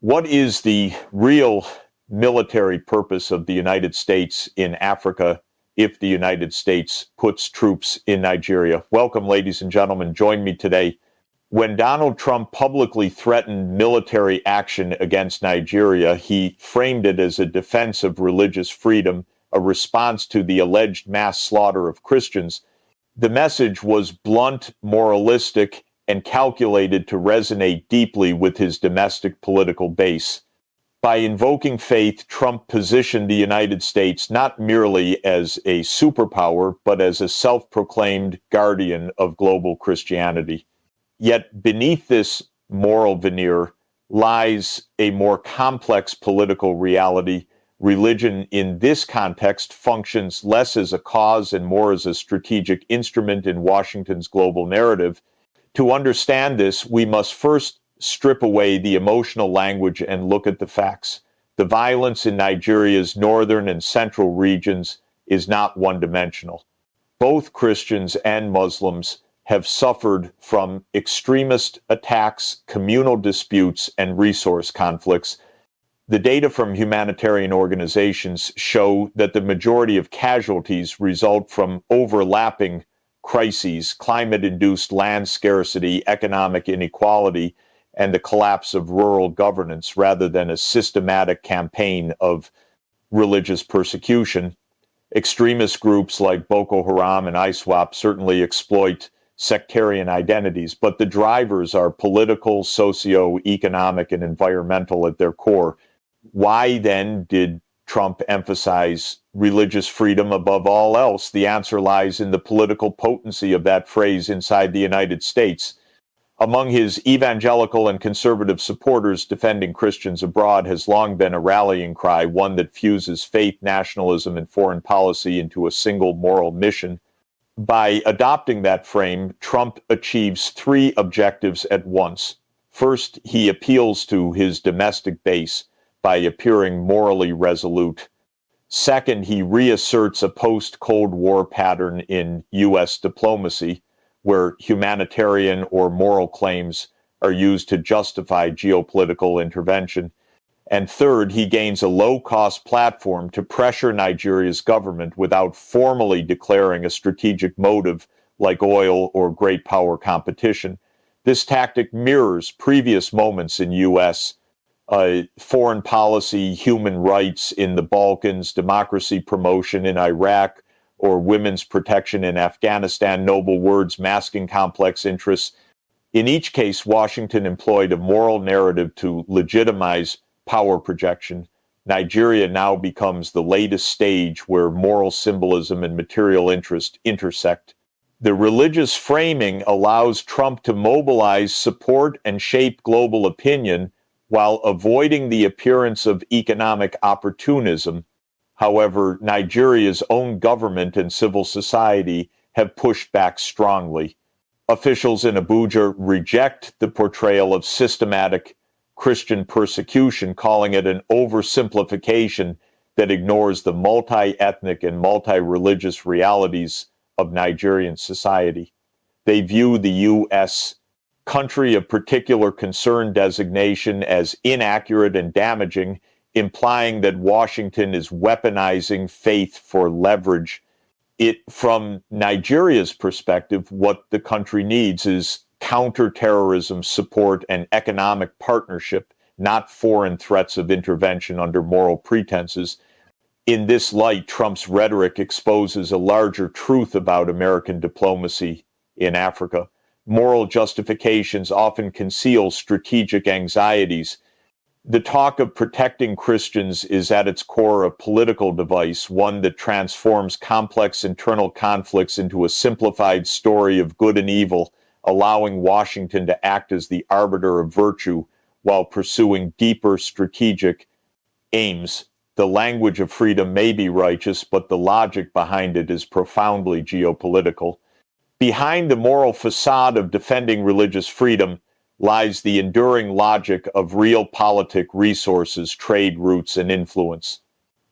What is the real military purpose of the United States in Africa if the United States puts troops in Nigeria? Welcome, ladies and gentlemen. Join me today. When Donald Trump publicly threatened military action against Nigeria, he framed it as a defense of religious freedom, a response to the alleged mass slaughter of Christians. The message was blunt, moralistic, and calculated to resonate deeply with his domestic political base. By invoking faith, Trump positioned the United States not merely as a superpower, but as a self-proclaimed guardian of global Christianity. Yet beneath this moral veneer lies a more complex political reality. Religion in this context functions less as a cause and more as a strategic instrument in Washington's global narrative. To understand this, we must first strip away the emotional language and look at the facts. The violence in Nigeria's northern and central regions is not one-dimensional. Both Christians and Muslims have suffered from extremist attacks, communal disputes, and resource conflicts. The data from humanitarian organizations show that the majority of casualties result from overlapping crises: climate-induced land scarcity, economic inequality, and the collapse of rural governance, rather than a systematic campaign of religious persecution. Extremist groups like Boko Haram and ISWAP certainly exploit sectarian identities, but the drivers are political, socio-economic, and environmental at their core. Why then did Trump emphasize religious freedom above all else? The answer lies in the political potency of that phrase inside the United States. Among his evangelical and conservative supporters, defending Christians abroad has long been a rallying cry, one that fuses faith, nationalism, and foreign policy into a single moral mission. By adopting that frame, Trump achieves three objectives at once. First, he appeals to his domestic base by appearing morally resolute. Second, he reasserts a post-Cold War pattern in U.S. diplomacy, where humanitarian or moral claims are used to justify geopolitical intervention. And third, he gains a low-cost platform to pressure Nigeria's government without formally declaring a strategic motive like oil or great power competition. This tactic mirrors previous moments in U.S. Foreign policy, human rights in the Balkans, democracy promotion in Iraq, or women's protection in Afghanistan. Noble words masking complex interests. In each case, Washington employed a moral narrative to legitimize power projection. Nigeria now becomes the latest stage where moral symbolism and material interest intersect. The religious framing allows Trump to mobilize support and shape global opinion while avoiding the appearance of economic opportunism. However, Nigeria's own government and civil society have pushed back strongly. Officials in Abuja reject the portrayal of systematic Christian persecution, calling it an oversimplification that ignores the multi-ethnic and multi-religious realities of Nigerian society. They view the U.S. country of particular concern designation as inaccurate and damaging, implying that Washington is weaponizing faith for leverage. From Nigeria's perspective, what the country needs is counterterrorism support and economic partnership, not foreign threats of intervention under moral pretenses. In this light, Trump's rhetoric exposes a larger truth about American diplomacy in Africa. Moral justifications often conceal strategic anxieties. The talk of protecting Christians is at its core a political device, one that transforms complex internal conflicts into a simplified story of good and evil, allowing Washington to act as the arbiter of virtue while pursuing deeper strategic aims. The language of freedom may be righteous, but the logic behind it is profoundly geopolitical. Behind the moral facade of defending religious freedom lies the enduring logic of realpolitik resources, trade routes, and influence.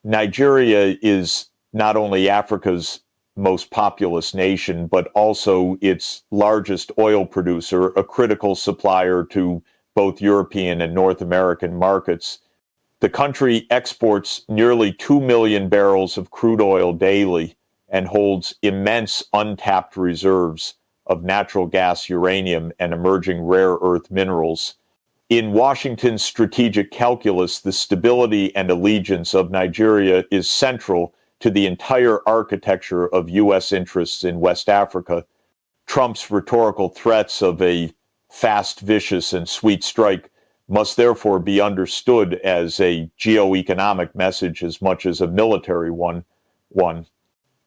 Nigeria is not only Africa's most populous nation, but also its largest oil producer, a critical supplier to both European and North American markets. The country exports nearly 2 million barrels of crude oil daily and holds immense untapped reserves of natural gas, uranium, and emerging rare earth minerals. In Washington's strategic calculus, the stability and allegiance of Nigeria is central to the entire architecture of U.S. interests in West Africa. Trump's rhetorical threats of a fast, vicious, and sweet strike must therefore be understood as a geoeconomic message as much as a military one.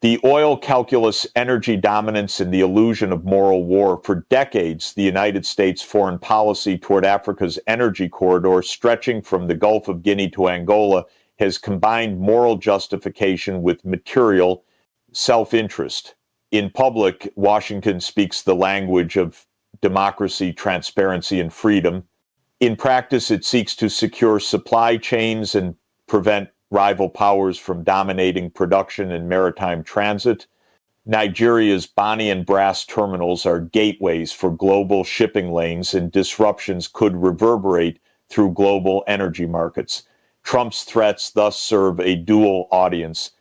The oil calculus, energy dominance, and the illusion of moral war. For decades, the United States foreign policy toward Africa's energy corridor, stretching from the Gulf of Guinea to Angola, has combined moral justification with material self-interest. In public, Washington speaks the language of democracy, transparency, and freedom. In practice, it seeks to secure supply chains and prevent rival powers from dominating production and maritime transit. Nigeria's Bonny and Brass terminals are gateways for global shipping lanes, and disruptions could reverberate through global energy markets. Trump's threats thus serve a dual audience.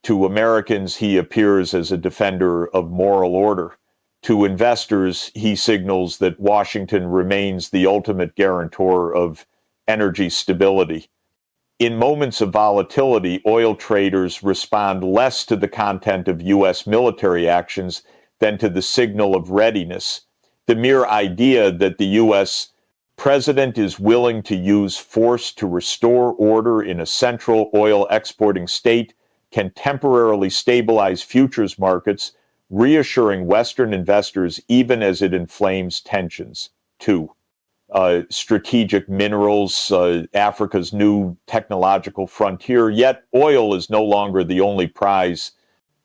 To Americans, he appears as a defender of moral order. To investors, he signals that Washington remains the ultimate guarantor of energy stability. In moments of volatility, oil traders respond less to the content of U.S. military actions than to the signal of readiness. The mere idea that the U.S. president is willing to use force to restore order in a central oil exporting state can temporarily stabilize futures markets, reassuring Western investors even as it inflames tensions. 2. Strategic minerals, Africa's new technological frontier, yet oil is no longer the only prize.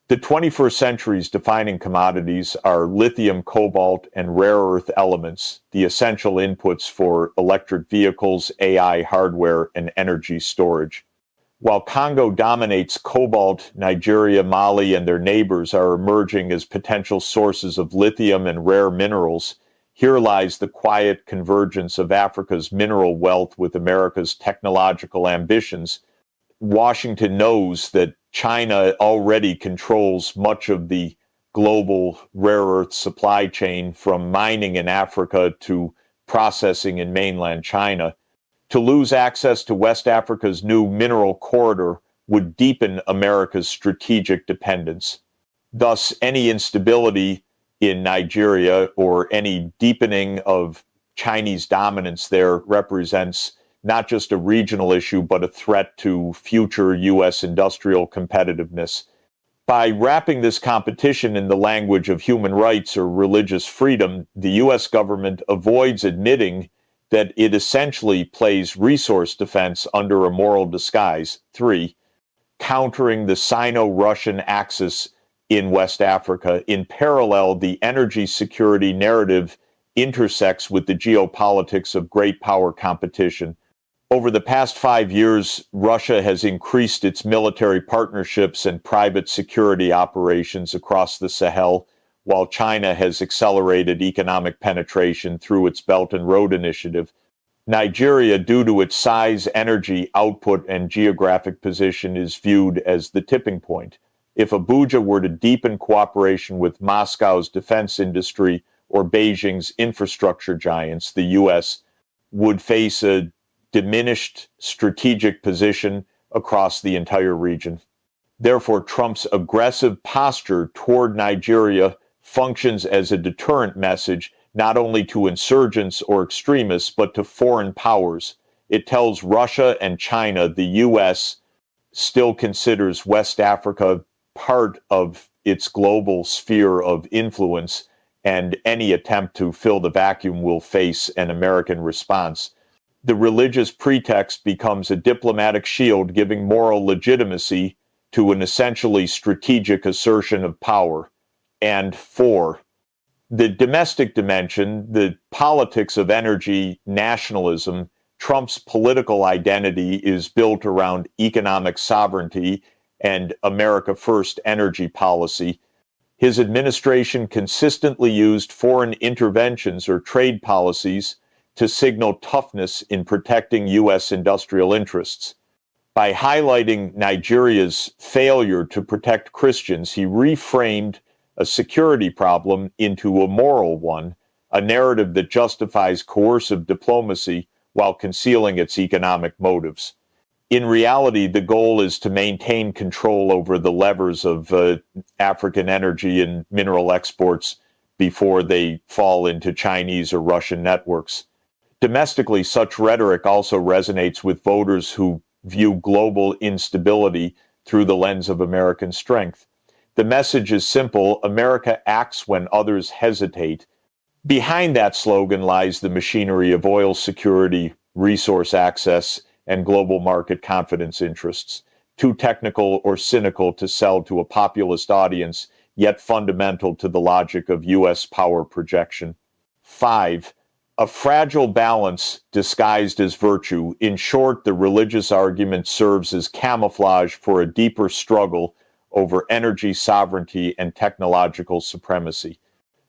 The 21st century's defining commodities are lithium, cobalt, and rare earth elements, the essential inputs for electric vehicles, AI hardware, and energy storage. While Congo dominates cobalt, Nigeria, Mali, and their neighbors are emerging as potential sources of lithium and rare minerals. Here lies the quiet convergence of Africa's mineral wealth with America's technological ambitions. Washington knows that China already controls much of the global rare earth supply chain, from mining in Africa to processing in mainland China. To lose access to West Africa's new mineral corridor would deepen America's strategic dependence. Thus, any instability in Nigeria or any deepening of Chinese dominance there represents not just a regional issue, but a threat to future U.S. industrial competitiveness. By wrapping this competition in the language of human rights or religious freedom, the U.S. government avoids admitting that it essentially plays resource defense under a moral disguise. 3. Countering the Sino-Russian axis in West Africa. In parallel, the energy security narrative intersects with the geopolitics of great power competition. Over the past 5 years, Russia has increased its military partnerships and private security operations across the Sahel, while China has accelerated economic penetration through its Belt and Road Initiative. Nigeria, due to its size, energy output, and geographic position, is viewed as the tipping point. If Abuja were to deepen cooperation with Moscow's defense industry or Beijing's infrastructure giants, the U.S. would face a diminished strategic position across the entire region. Therefore, Trump's aggressive posture toward Nigeria functions as a deterrent message not only to insurgents or extremists, but to foreign powers. It tells Russia and China the U.S. still considers West Africa part of its global sphere of influence, and any attempt to fill the vacuum will face an American response. The religious pretext becomes a diplomatic shield, giving moral legitimacy to an essentially strategic assertion of power. And 4, the domestic dimension, the politics of energy nationalism. Trump's political identity is built around economic sovereignty and America First energy policy. His administration consistently used foreign interventions or trade policies to signal toughness in protecting U.S. industrial interests. By highlighting Nigeria's failure to protect Christians, he reframed a security problem into a moral one, a narrative that justifies coercive diplomacy while concealing its economic motives. In reality, the goal is to maintain control over the levers of African energy and mineral exports before they fall into Chinese or Russian networks. Domestically, such rhetoric also resonates with voters who view global instability through the lens of American strength. The message is simple: America acts when others hesitate. Behind that slogan lies the machinery of oil security, resource access, and global market confidence interests, too technical or cynical to sell to a populist audience, yet fundamental to the logic of U.S. power projection. 5. A fragile balance disguised as virtue. In short, the religious argument serves as camouflage for a deeper struggle over energy sovereignty and technological supremacy.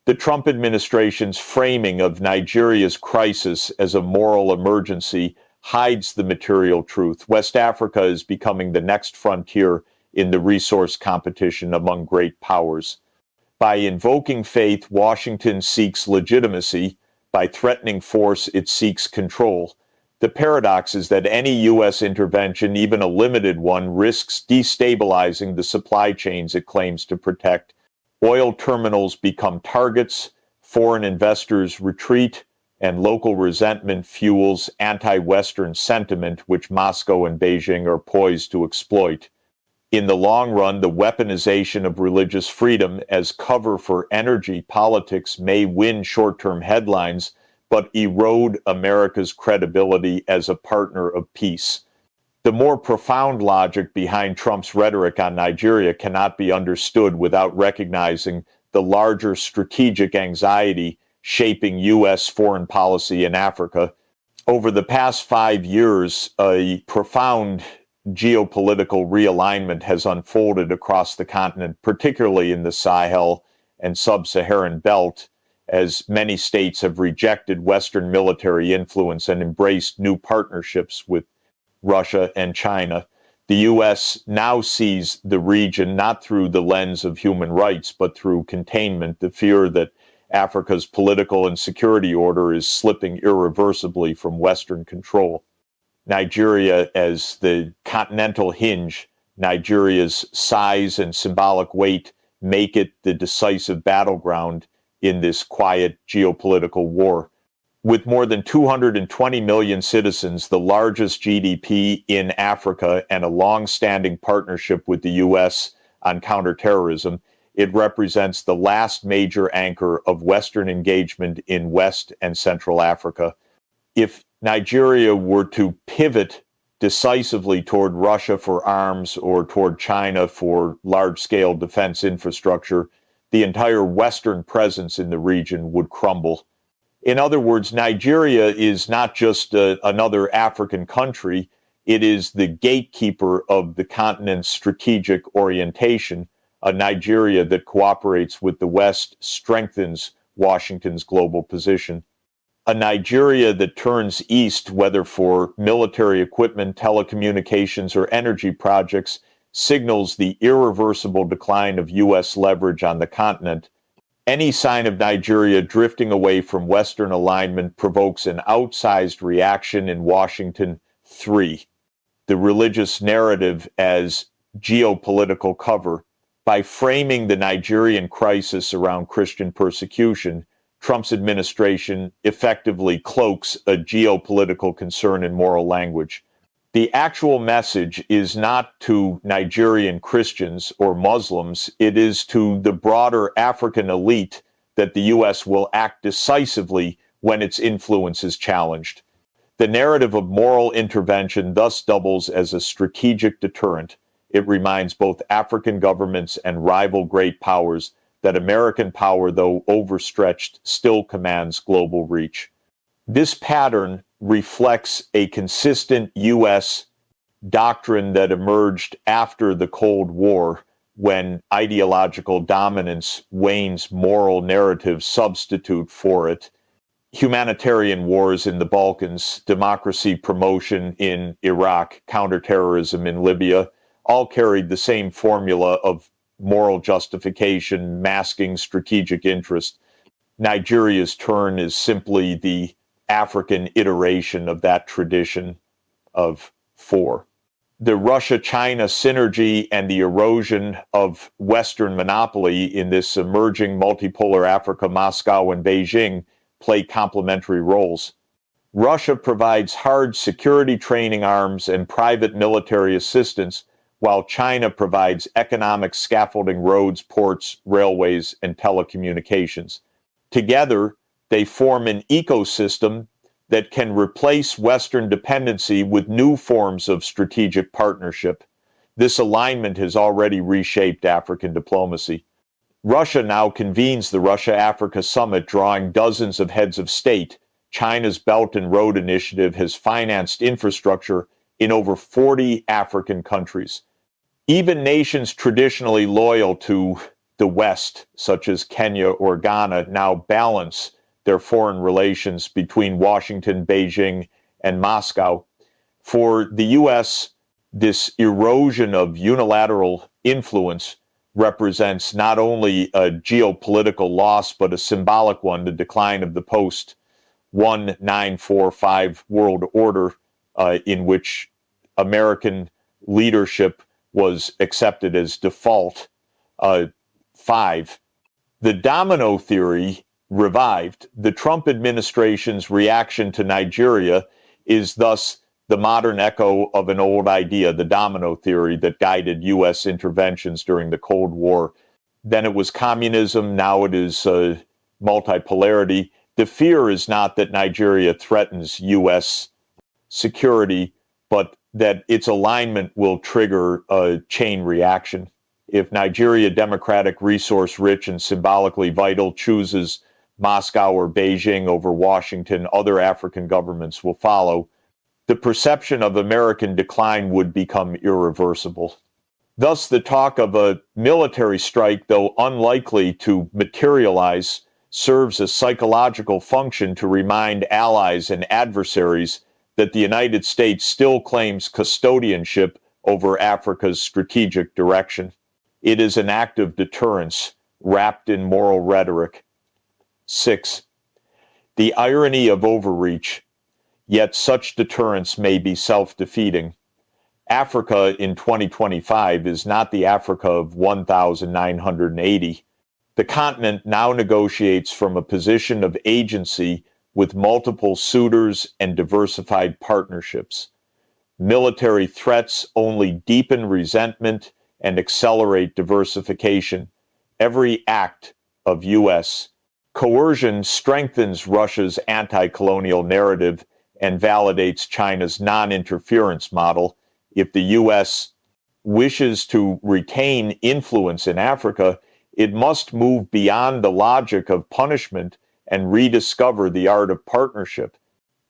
The Trump administration's framing of Nigeria's crisis as a moral emergency hides the material truth. West Africa is becoming the next frontier in the resource competition among great powers. By invoking faith, Washington seeks legitimacy. By threatening force, it seeks control. The paradox is that any U.S. intervention, even a limited one, risks destabilizing the supply chains it claims to protect. Oil terminals become targets, foreign investors retreat, and local resentment fuels anti-Western sentiment, which Moscow and Beijing are poised to exploit. In the long run, the weaponization of religious freedom as cover for energy politics may win short-term headlines, but erode America's credibility as a partner of peace. The more profound logic behind Trump's rhetoric on Nigeria cannot be understood without recognizing the larger strategic anxiety shaping U.S. foreign policy in Africa. Over the past 5 years, a profound geopolitical realignment has unfolded across the continent, particularly in the Sahel and sub-Saharan belt, as many states have rejected Western military influence and embraced new partnerships with Russia and China. The U.S. now sees the region not through the lens of human rights, but through containment, the fear that Africa's political and security order is slipping irreversibly from Western control. Nigeria as the continental hinge, Nigeria's size and symbolic weight make it the decisive battleground in this quiet geopolitical war. With more than 220 million citizens, the largest GDP in Africa, and a long-standing partnership with the U.S. on counterterrorism, it represents the last major anchor of Western engagement in West and Central Africa. If Nigeria were to pivot decisively toward Russia for arms or toward China for large-scale defense infrastructure, the entire Western presence in the region would crumble. In other words, Nigeria is not just another African country, it is the gatekeeper of the continent's strategic orientation. A Nigeria that cooperates with the West strengthens Washington's global position. A Nigeria that turns east, whether for military equipment, telecommunications, or energy projects, signals the irreversible decline of U.S. leverage on the continent. Any sign of Nigeria drifting away from Western alignment provokes an outsized reaction in Washington. 3. The religious narrative as geopolitical cover. By framing the Nigerian crisis around Christian persecution, Trump's administration effectively cloaks a geopolitical concern in moral language. The actual message is not to Nigerian Christians or Muslims, it is to the broader African elite that the U.S. will act decisively when its influence is challenged. The narrative of moral intervention thus doubles as a strategic deterrent. It reminds both African governments and rival great powers that American power, though overstretched, still commands global reach. This pattern reflects a consistent U.S. doctrine that emerged after the Cold War, when ideological dominance wanes, moral narratives substitute for it. humanitarian wars in the Balkans, democracy promotion in Iraq, counterterrorism in Libya, all carried the same formula of moral justification, masking strategic interest. Nigeria's turn is simply the African iteration of that tradition of four. The Russia-China synergy and the erosion of Western monopoly in this emerging multipolar Africa, Moscow and Beijing, play complementary roles. Russia provides hard security training arms and private military assistance, while China provides economic scaffolding roads, ports, railways, and telecommunications. Together, they form an ecosystem that can replace Western dependency with new forms of strategic partnership. This alignment has already reshaped African diplomacy. Russia now convenes the Russia-Africa Summit, drawing dozens of heads of state. China's Belt and Road Initiative has financed infrastructure in over 40 African countries. Even nations traditionally loyal to the West, such as Kenya or Ghana, now balance their foreign relations between Washington, Beijing, and Moscow. For the U.S., this erosion of unilateral influence represents not only a geopolitical loss, but a symbolic one, the decline of the post-1945 world order, in which American leadership was accepted as default. 5. The domino theory revived. The Trump administration's reaction to Nigeria is thus the modern echo of an old idea, the domino theory that guided U.S. interventions during the Cold War. Then it was communism, now it is multipolarity. The fear is not that Nigeria threatens U.S. security, but that its alignment will trigger a chain reaction. If Nigeria, democratic, resource-rich, and symbolically vital, chooses Moscow or Beijing over Washington, other African governments will follow. The perception of American decline would become irreversible. Thus, the talk of a military strike, though unlikely to materialize, serves a psychological function to remind allies and adversaries that the United States still claims custodianship over Africa's strategic direction. It is an act of deterrence, wrapped in moral rhetoric. 6. The irony of overreach, yet such deterrence may be self-defeating. Africa in 2025 is not the Africa of 1980. The continent now negotiates from a position of agency with multiple suitors and diversified partnerships. Military threats only deepen resentment and accelerate diversification. Every act of U.S. coercion strengthens Russia's anti-colonial narrative and validates China's non-interference model. If the U.S. wishes to retain influence in Africa, it must move beyond the logic of punishment and rediscover the art of partnership.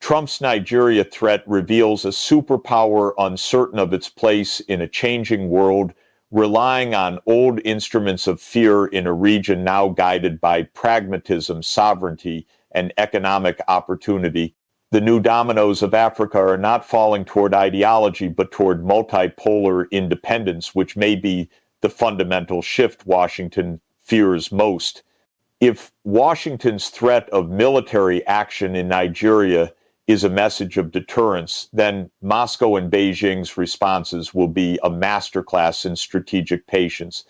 Trump's Nigeria threat reveals a superpower uncertain of its place in a changing world, relying on old instruments of fear in a region now guided by pragmatism, sovereignty, and economic opportunity. The new dominoes of Africa are not falling toward ideology, but toward multipolar independence, which may be the fundamental shift Washington fears most. If Washington's threat of military action in Nigeria is a message of deterrence, then Moscow and Beijing's responses will be a masterclass in strategic patience.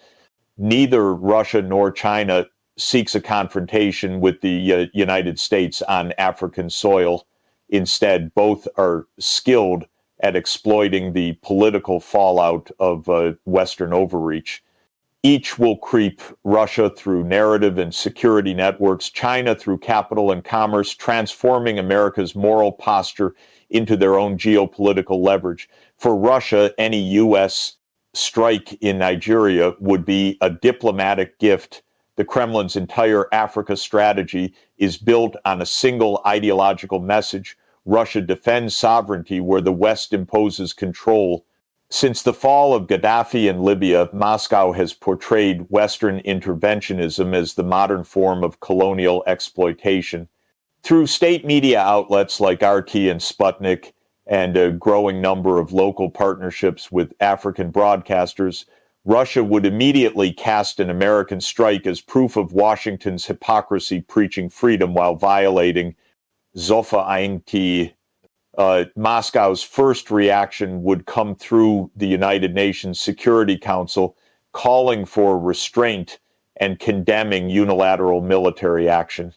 Neither Russia nor China seeks a confrontation with the United States on African soil. Instead, both are skilled at exploiting the political fallout of Western overreach. Each will creep Russia through narrative and security networks, China through capital and commerce, transforming America's moral posture into their own geopolitical leverage. For Russia, any U.S. strike in Nigeria would be a diplomatic gift. The Kremlin's entire Africa strategy is built on a single ideological message. Russia defends sovereignty where the West imposes control. Since the fall of Gaddafi in Libya, Moscow has portrayed Western interventionism as the modern form of colonial exploitation. Through state media outlets like RT and Sputnik, and a growing number of local partnerships with African broadcasters, Russia would immediately cast an American strike as proof of Washington's hypocrisy preaching freedom while violating Zofa. Moscow's first reaction would come through the United Nations Security Council, calling for restraint and condemning unilateral military action.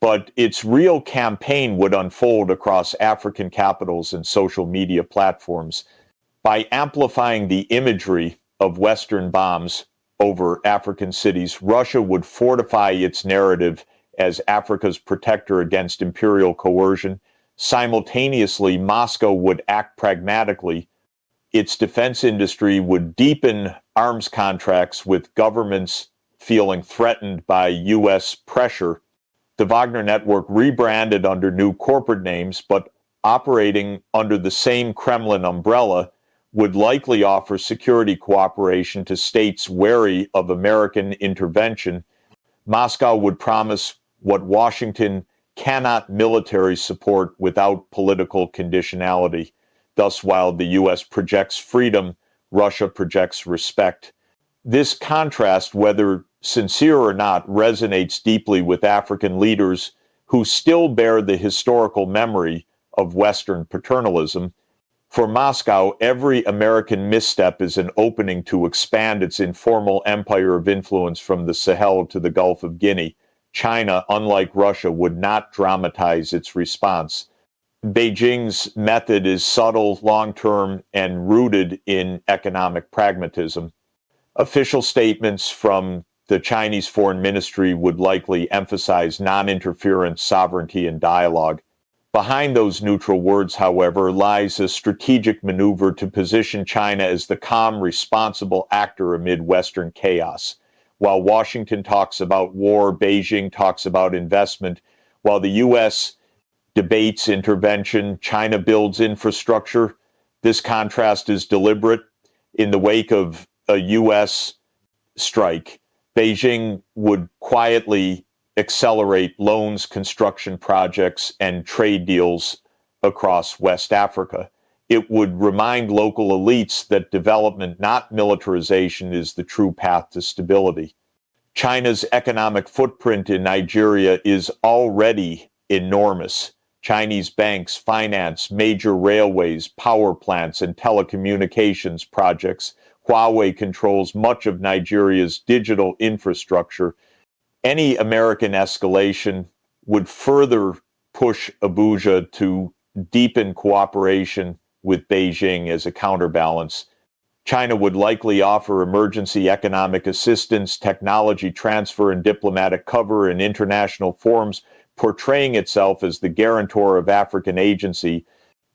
But its real campaign would unfold across African capitals and social media platforms. By amplifying the imagery of Western bombs over African cities, Russia would fortify its narrative as Africa's protector against imperial coercion. Simultaneously, Moscow would act pragmatically. Its defense industry would deepen arms contracts with governments feeling threatened by U.S. pressure. The Wagner Network, rebranded under new corporate names but operating under the same Kremlin umbrella, would likely offer security cooperation to states wary of American intervention. Moscow would promise what Washington cannot: military support without political conditionality. Thus, while the U.S. projects freedom, Russia projects respect. This contrast, whether sincere or not, resonates deeply with African leaders who still bear the historical memory of Western paternalism. For Moscow, every American misstep is an opening to expand its informal empire of influence from the Sahel to the Gulf of Guinea. China, unlike Russia, would not dramatize its response. Beijing's method is subtle, long-term, and rooted in economic pragmatism. Official statements from the Chinese Foreign Ministry would likely emphasize non-interference, sovereignty, and dialogue. Behind those neutral words, however, lies a strategic maneuver to position China as the calm, responsible actor amid Western chaos. While Washington talks about war, Beijing talks about investment. While the U.S. debates intervention, China builds infrastructure. This contrast is deliberate. In the wake of a U.S. strike, Beijing would quietly accelerate loans, construction projects, and trade deals across West Africa. It would remind local elites that development, not militarization, is the true path to stability. China's economic footprint in Nigeria is already enormous. Chinese banks finance major railways, power plants, and telecommunications projects. Huawei controls much of Nigeria's digital infrastructure. Any American escalation would further push Abuja to deepen cooperation with Beijing as a counterbalance. China would likely offer emergency economic assistance, technology transfer, and diplomatic cover in international forums, portraying itself as the guarantor of African agency.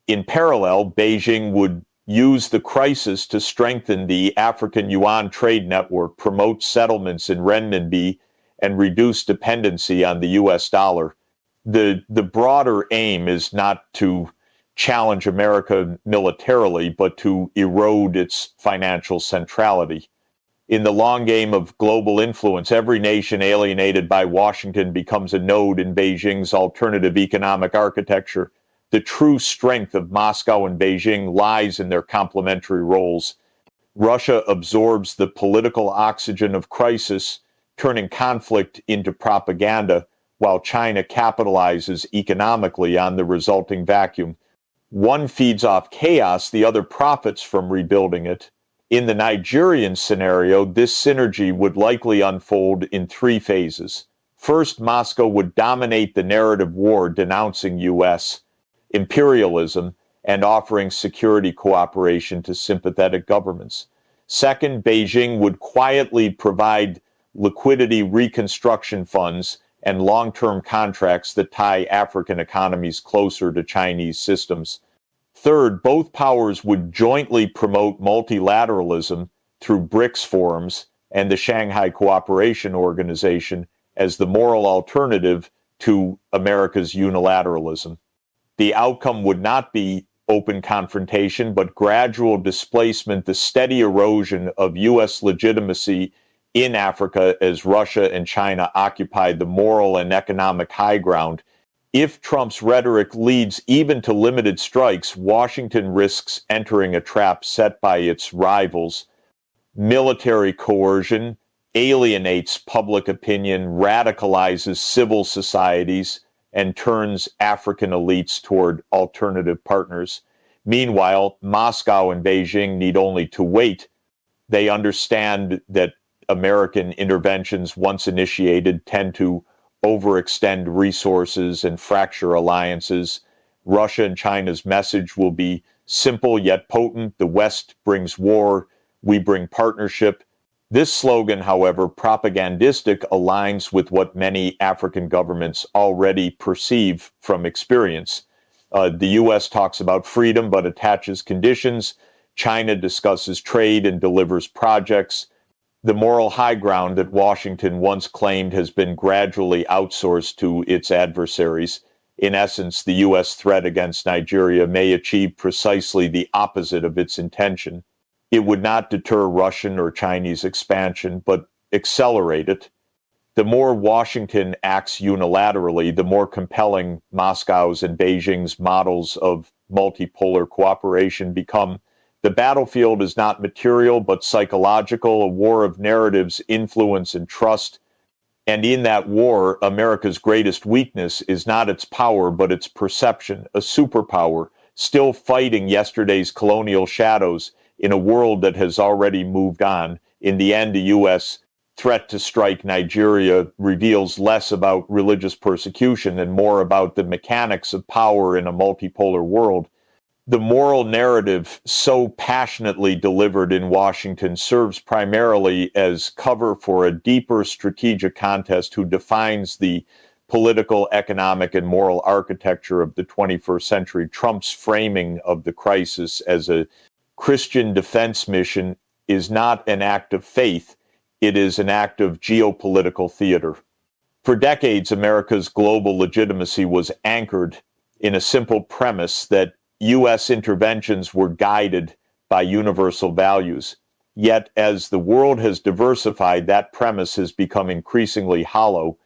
In parallel, Beijing would use the crisis to strengthen the African yuan trade network, promote settlements in renminbi, and reduce dependency on the U.S. dollar. The broader aim is not to challenge America militarily, but to erode its financial centrality. In the long game of global influence, every nation alienated by Washington becomes a node in Beijing's alternative economic architecture. The true strength of Moscow and Beijing lies in their complementary roles. Russia absorbs the political oxygen of crisis, turning conflict into propaganda, while China capitalizes economically on the resulting vacuum. One feeds off chaos, the other profits from rebuilding it. In the Nigerian scenario, this synergy would likely unfold in three phases. First, Moscow would dominate the narrative war, denouncing U.S. imperialism and offering security cooperation to sympathetic governments. Second, Beijing would quietly provide liquidity reconstruction funds and long-term contracts that tie African economies closer to Chinese systems. Third, both powers would jointly promote multilateralism through BRICS forums and the Shanghai Cooperation Organization as the moral alternative to America's unilateralism. The outcome would not be open confrontation, but gradual displacement, the steady erosion of U.S. legitimacy in Africa as Russia and China occupied the moral and economic high ground. If Trump's rhetoric leads even to limited strikes, Washington risks entering a trap set by its rivals. Military coercion alienates public opinion, radicalizes civil societies, and turns African elites toward alternative partners. Meanwhile, Moscow and Beijing need only to wait. They understand that American interventions, once initiated, tend to overextend resources and fracture alliances. Russia and China's message will be simple yet potent. The West brings war, we bring partnership. This slogan, however propagandistic, aligns with what many African governments already perceive from experience. The U.S. talks about freedom but attaches conditions. China discusses trade and delivers projects. The moral high ground that Washington once claimed has been gradually outsourced to its adversaries. In essence, the U.S. threat against Nigeria may achieve precisely the opposite of its intention. It would not deter Russian or Chinese expansion, but accelerate it. The more Washington acts unilaterally, the more compelling Moscow's and Beijing's models of multipolar cooperation become. The battlefield is not material, but psychological, a war of narratives, influence, and trust. And in that war, America's greatest weakness is not its power, but its perception, a superpower, still fighting yesterday's colonial shadows in a world that has already moved on. In the end, the U.S. threat to strike Nigeria reveals less about religious persecution and more about the mechanics of power in a multipolar world. The moral narrative so passionately delivered in Washington serves primarily as cover for a deeper strategic contest who defines the political, economic, and moral architecture of the 21st century. Trump's framing of the crisis as a Christian defense mission is not an act of faith, it is an act of geopolitical theater. For decades, America's global legitimacy was anchored in a simple premise that U.S. interventions were guided by universal values. Yet, as the world has diversified, that premise has become increasingly hollow.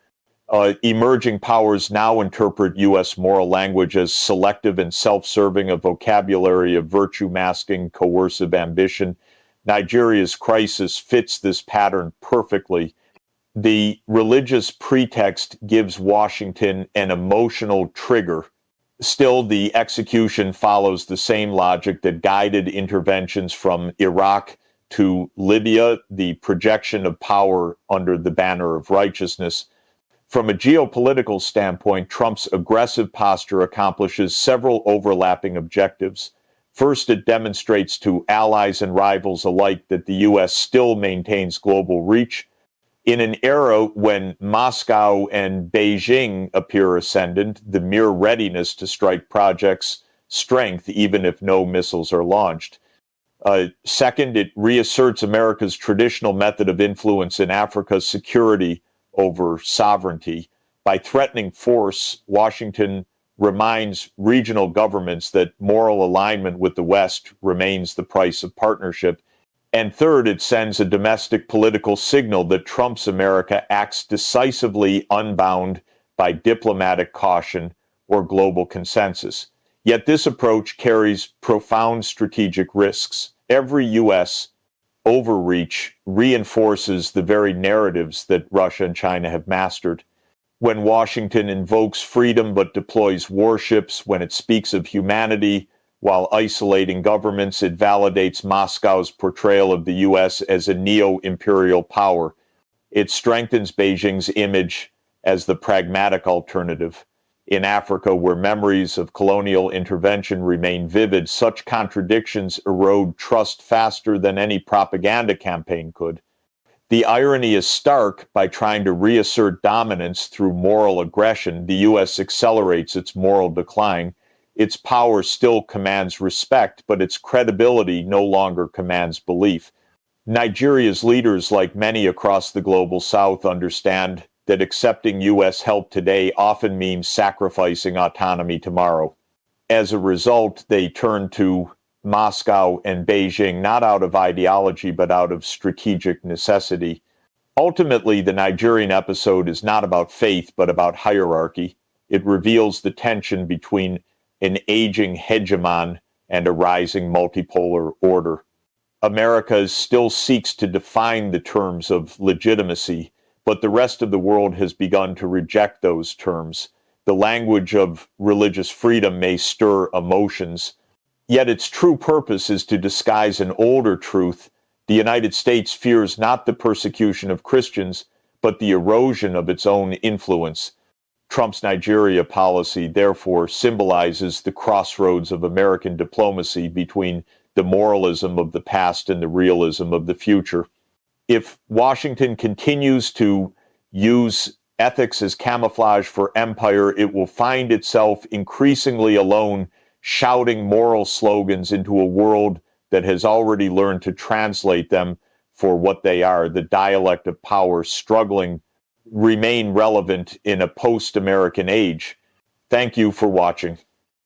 Emerging powers now interpret U.S. moral language as selective and self-serving, a vocabulary of virtue masking coercive ambition. Nigeria's crisis fits this pattern perfectly. The religious pretext gives Washington an emotional trigger. Still, the execution follows the same logic that guided interventions from Iraq to Libya, the projection of power under the banner of righteousness. From a geopolitical standpoint, Trump's aggressive posture accomplishes several overlapping objectives. First, it demonstrates to allies and rivals alike that the U.S. still maintains global reach. In an era when Moscow and Beijing appear ascendant, the mere readiness to strike projects strength, even if no missiles are launched. Second, it reasserts America's traditional method of influence in Africa, security over sovereignty. By threatening force, Washington reminds regional governments that moral alignment with the West remains the price of partnership. And third, it sends a domestic political signal that Trump's America acts decisively unbound by diplomatic caution or global consensus. Yet this approach carries profound strategic risks. Every U.S. overreach reinforces the very narratives that Russia and China have mastered. When Washington invokes freedom but deploys warships, when it speaks of humanity while isolating governments, it validates Moscow's portrayal of the U.S. as a neo-imperial power. It strengthens Beijing's image as the pragmatic alternative. In Africa, where memories of colonial intervention remain vivid, such contradictions erode trust faster than any propaganda campaign could. The irony is stark. By trying to reassert dominance through moral aggression, the U.S. accelerates its moral decline. Its power still commands respect, but its credibility no longer commands belief. Nigeria's leaders, like many across the global South, understand that accepting U.S. help today often means sacrificing autonomy tomorrow. As a result, they turn to Moscow and Beijing not out of ideology, but out of strategic necessity. Ultimately, the Nigerian episode is not about faith, but about hierarchy. It reveals the tension between an aging hegemon and a rising multipolar order. America still seeks to define the terms of legitimacy, but the rest of the world has begun to reject those terms. The language of religious freedom may stir emotions, yet its true purpose is to disguise an older truth. The United States fears not the persecution of Christians, but the erosion of its own influence. Trump's Nigeria policy, therefore, symbolizes the crossroads of American diplomacy between the moralism of the past and the realism of the future. If Washington continues to use ethics as camouflage for empire, it will find itself increasingly alone, shouting moral slogans into a world that has already learned to translate them for what they are, the dialect of power, struggling remain relevant in a post-American age. Thank you for watching.